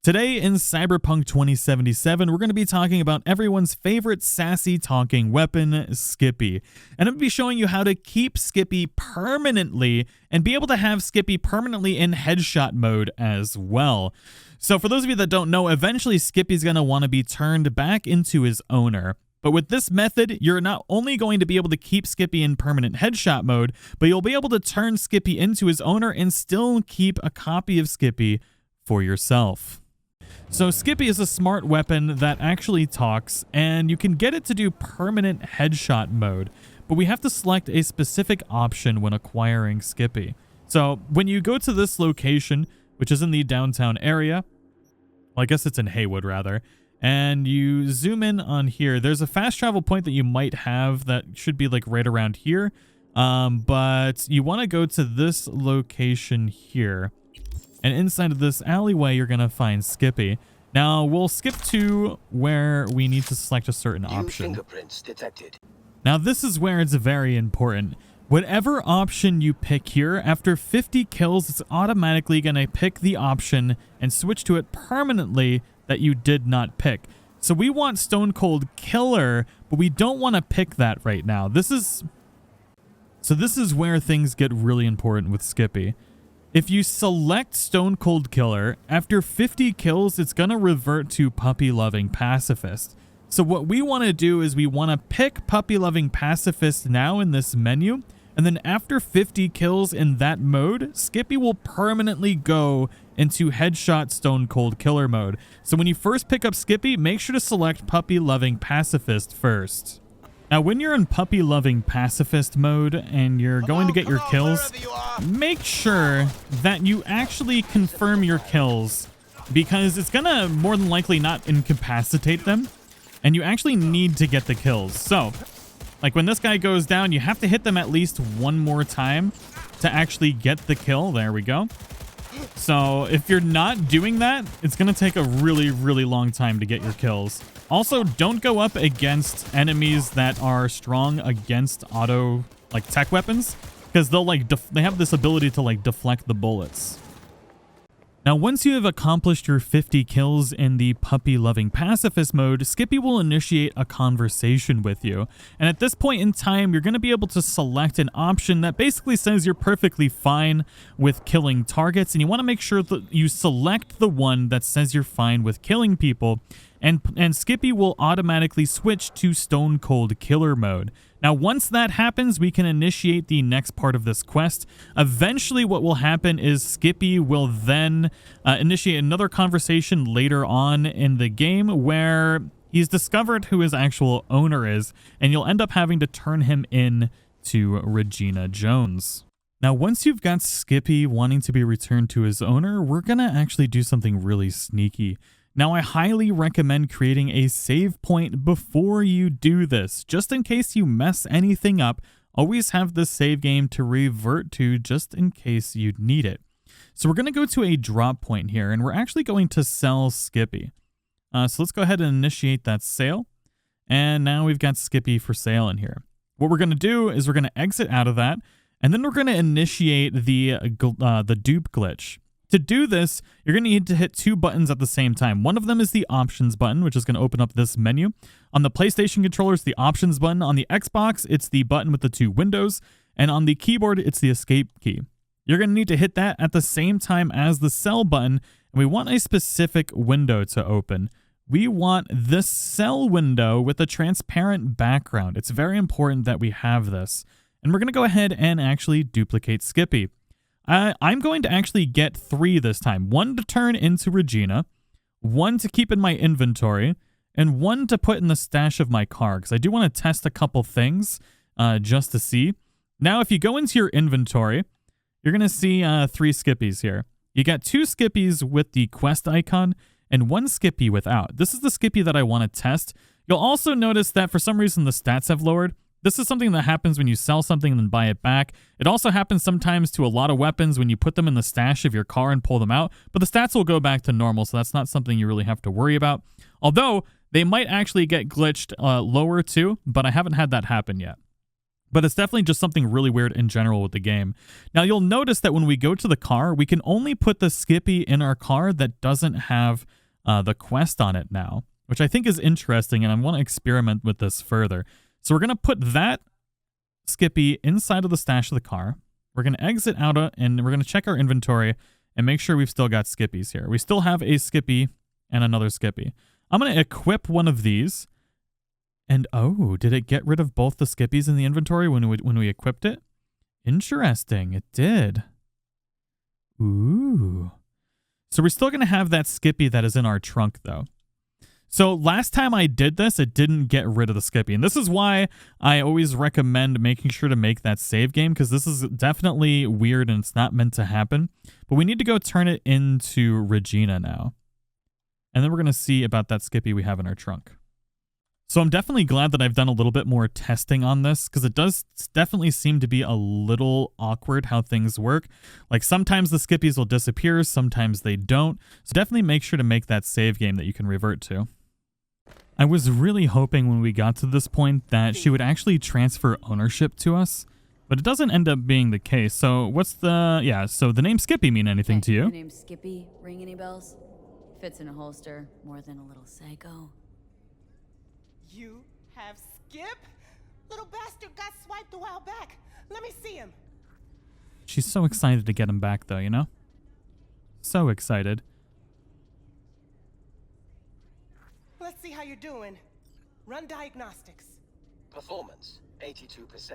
Today in Cyberpunk 2077, we're going to be talking about everyone's favorite sassy talking weapon, Skippy. And I'm going to be showing you how to keep Skippy permanently and be able to have Skippy permanently in headshot mode as well. So for those of you that don't know, eventually Skippy's going to want to be turned back into his owner. But with this method, you're not only going to be able to keep Skippy in permanent headshot mode, but you'll be able to turn Skippy into his owner and still keep a copy of Skippy for yourself. So Skippy is a smart weapon that actually talks, and you can get it to do permanent headshot mode, but we have to select a specific option when acquiring Skippy. So when you go to this location, which is in the downtown area, well, I guess it's in Haywood rather, and you zoom in on here, there's a fast travel point that you might have that should be like right around here, but you want to go to this location here. And inside of this alleyway, you're going to find Skippy. Now, we'll skip to where we need to select a certain option. Fingerprints detected. Now, this is where it's very important. Whatever option you pick here, after 50 kills, it's automatically going to pick the option and switch to it permanently that you did not pick. So we want Stone Cold Killer, but we don't want to pick that right now. This is where things get really important with Skippy. If you select Stone Cold Killer, after 50 kills, it's going to revert to Puppy Loving Pacifist. So what we want to do is we want to pick Puppy Loving Pacifist now in this menu, and then after 50 kills in that mode, Skippy will permanently go into Headshot Stone Cold Killer mode. So when you first pick up Skippy, make sure to select Puppy Loving Pacifist first. Now, when you're in puppy-loving pacifist mode and you're going to get your kills, make sure that you actually confirm your kills, because it's going to more than likely not incapacitate them, and you actually need to get the kills. So, like when this guy goes down, you have to hit them at least one more time to actually get the kill. There we go. So if you're not doing that, it's going to take a really, really long time to get your kills. Also, don't go up against enemies that are strong against auto, like tech weapons, because they'll they have this ability to like deflect the bullets. Now, once you have accomplished your 50 kills in the puppy-loving pacifist mode, Skippy will initiate a conversation with you. And at this point in time, you're going to be able to select an option that basically says you're perfectly fine with killing targets, and you want to make sure that you select the one that says you're fine with killing people, and Skippy will automatically switch to Stone Cold Killer mode. Now, once that happens, we can initiate the next part of this quest. Eventually, what will happen is Skippy will then initiate another conversation later on in the game where he's discovered who his actual owner is, and you'll end up having to turn him in to Regina Jones. Now, once you've got Skippy wanting to be returned to his owner, we're going to actually do something really sneaky. Now, I highly recommend creating a save point before you do this. Just in case you mess anything up, always have the save game to revert to just in case you need it. So we're going to go to a drop point here, and we're actually going to sell Skippy. So let's go ahead and initiate that sale. And now we've got Skippy for sale in here. What we're going to do is we're going to exit out of that, and then we're going to initiate the dupe glitch. To do this, you're going to need to hit two buttons at the same time. One of them is the options button, which is going to open up this menu. On the PlayStation controller, it's the options button. On the Xbox, it's the button with the two windows. And on the keyboard, it's the escape key. You're going to need to hit that at the same time as the sell button. And we want a specific window to open. We want this sell window with a transparent background. It's very important that we have this. And we're going to go ahead and actually duplicate Skippy. I'm going to actually get 3 this time. 1 to turn into Regina, 1 to keep in my inventory, and 1 to put in the stash of my car, because I do want to test a couple things just to see. Now, if you go into your inventory, you're going to see 3 Skippies here. You got 2 Skippies with the quest icon and 1 Skippy without. This is the Skippy that I want to test. You'll also notice that for some reason the stats have lowered. This is something that happens when you sell something and then buy it back. It also happens sometimes to a lot of weapons when you put them in the stash of your car and pull them out, but the stats will go back to normal, so that's not something you really have to worry about. Although, they might actually get glitched lower too, but I haven't had that happen yet. But it's definitely just something really weird in general with the game. Now, you'll notice that when we go to the car, we can only put the Skippy in our car that doesn't have the quest on it now, which I think is interesting, and I want to experiment with this further. So we're going to put that Skippy inside of the stash of the car. We're going to exit out and we're going to check our inventory and make sure we've still got Skippies here. We still have a Skippy and another Skippy. I'm going to equip one of these. And oh, did it get rid of both the Skippies in the inventory when we equipped it? Interesting, it did. Ooh. So we're still going to have that Skippy that is in our trunk, though. So last time I did this, it didn't get rid of the Skippy. And this is why I always recommend making sure to make that save game, because this is definitely weird and it's not meant to happen. But we need to go turn it into Regina now. And then we're going to see about that Skippy we have in our trunk. So I'm definitely glad that I've done a little bit more testing on this, because it does definitely seem to be a little awkward how things work. Like sometimes the Skippies will disappear, sometimes they don't. So definitely make sure to make that save game that you can revert to. I was really hoping when we got to this point that she would actually transfer ownership to us, but it doesn't end up being the case. So what's the, so the name Skippy mean anything to you? The name Skippy ring any bells? Fits in a holster more than a little psycho. You have Skip? Little bastard got swiped a while back. Let me see him. She's so excited to get him back, though, you know? So excited. Let's see how you're doing. Run diagnostics. Performance, 82%.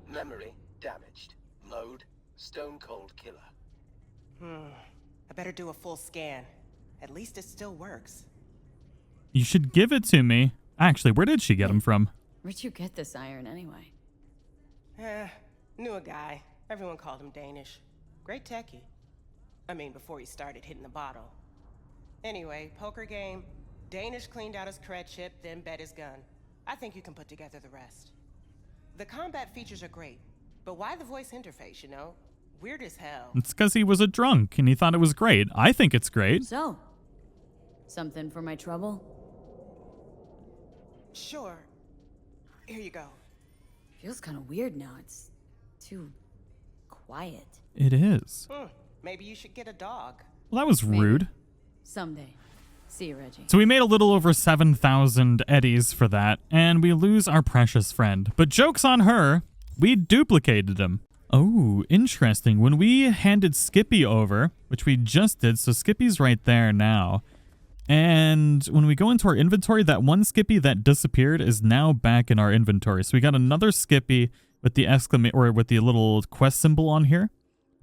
Memory, damaged. Mode, stone cold killer. I better do a full scan. At least it still works. You should give it to me. Actually, where did she get him from? Where'd you get this iron anyway? Knew a guy. Everyone called him Danish. Great techie. I mean, before he started hitting the bottle. Anyway, poker game. Danish cleaned out his cred chip, then bet his gun. I think you can put together the rest. The combat features are great, but why the voice interface, you know? Weird as hell. It's because he was a drunk and he thought it was great. I think it's great. So, something for my trouble? Sure. Here you go. Feels kind of weird now. It's too quiet. It is. Maybe you should get a dog. Well, that was rude. Someday. See you, Reggie. So we made a little over 7,000 eddies for that, and we lose our precious friend. But joke's on her, we duplicated him. Oh, interesting. When we handed Skippy over, which we just did, so Skippy's right there now. And when we go into our inventory, that one Skippy that disappeared is now back in our inventory. So we got another Skippy with the with the little quest symbol on here.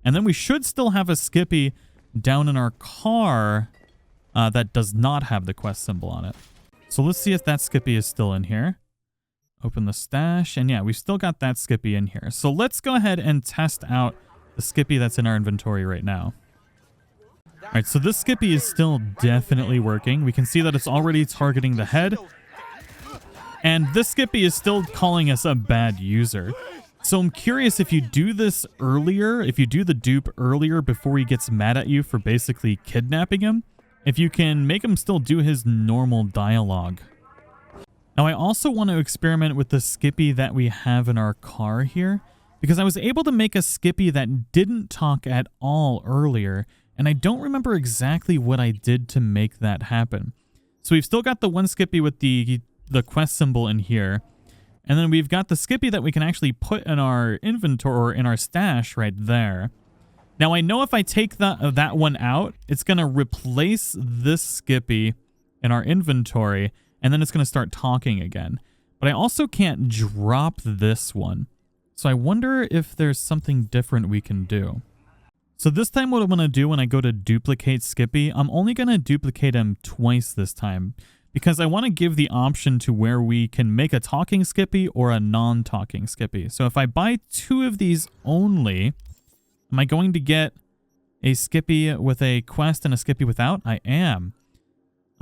And then we should still have a Skippy down in our car that does not have the quest symbol on it. So let's see if that Skippy is still in here. Open the stash. And yeah, we've still got that Skippy in here. So let's go ahead and test out the Skippy that's in our inventory right now. All right, so this Skippy is still definitely working. We can see that it's already targeting the head. And this Skippy is still calling us a bad user. So I'm curious if you do this earlier, if you do the dupe earlier before he gets mad at you for basically kidnapping him, if you can make him still do his normal dialogue. Now, I also want to experiment with the Skippy that we have in our car here, because I was able to make a Skippy that didn't talk at all earlier, and I don't remember exactly what I did to make that happen. So we've still got the one Skippy with the quest symbol in here, and then we've got the Skippy that we can actually put in our inventory, or in our stash right there. Now, I know if I take that one out, it's going to replace this Skippy in our inventory, and then it's going to start talking again. But I also can't drop this one. So I wonder if there's something different we can do. So this time what I'm going to do when I go to duplicate Skippy, I'm only going to duplicate him twice this time, because I want to give the option to where we can make a talking Skippy or a non-talking Skippy. So if I buy 2 of these only, am I going to get a Skippy with a quest and a Skippy without? I am.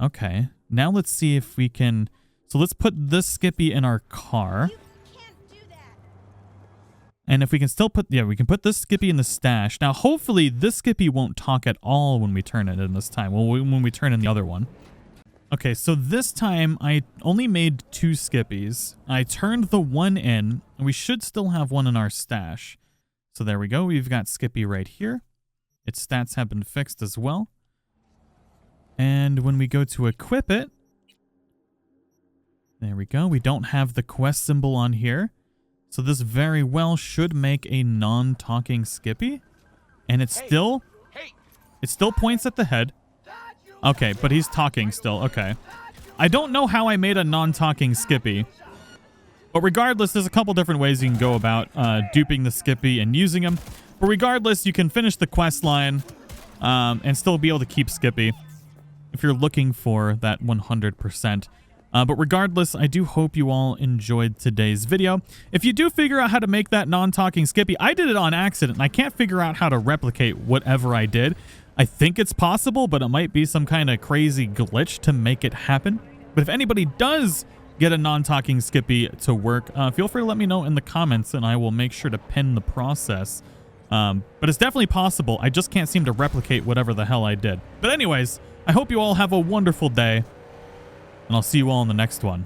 Okay. Now let's see if we can... So let's put this Skippy in our car. You can't do that. And if we can still put... Yeah, we can put this Skippy in the stash. Now, hopefully, this Skippy won't talk at all when we turn it in this time. Well, when we turn in the other one. Okay, so this time I only made 2 Skippies. I turned the one in, and we should still have one in our stash. So there we go. We've got Skippy right here. Its stats have been fixed as well. And when we go to equip it, there we go. We don't have the quest symbol on here. So this very well should make a non-talking Skippy. And it still points at the head. Okay, but he's talking still. Okay. I don't know how I made a non-talking Skippy. But regardless, there's a couple different ways you can go about duping the Skippy and using him. But regardless, you can finish the quest line and still be able to keep Skippy if you're looking for that 100%. But regardless, I do hope you all enjoyed today's video. If you do figure out how to make that non-talking Skippy, I did it on accident, and I can't figure out how to replicate whatever I did. I think it's possible, but it might be some kind of crazy glitch to make it happen. But if anybody does get a non-talking Skippy to work, feel free to let me know in the comments, and I will make sure to pin the process. But it's definitely possible. I just can't seem to replicate whatever the hell I did. But anyways, I hope you all have a wonderful day, and I'll see you all in the next one.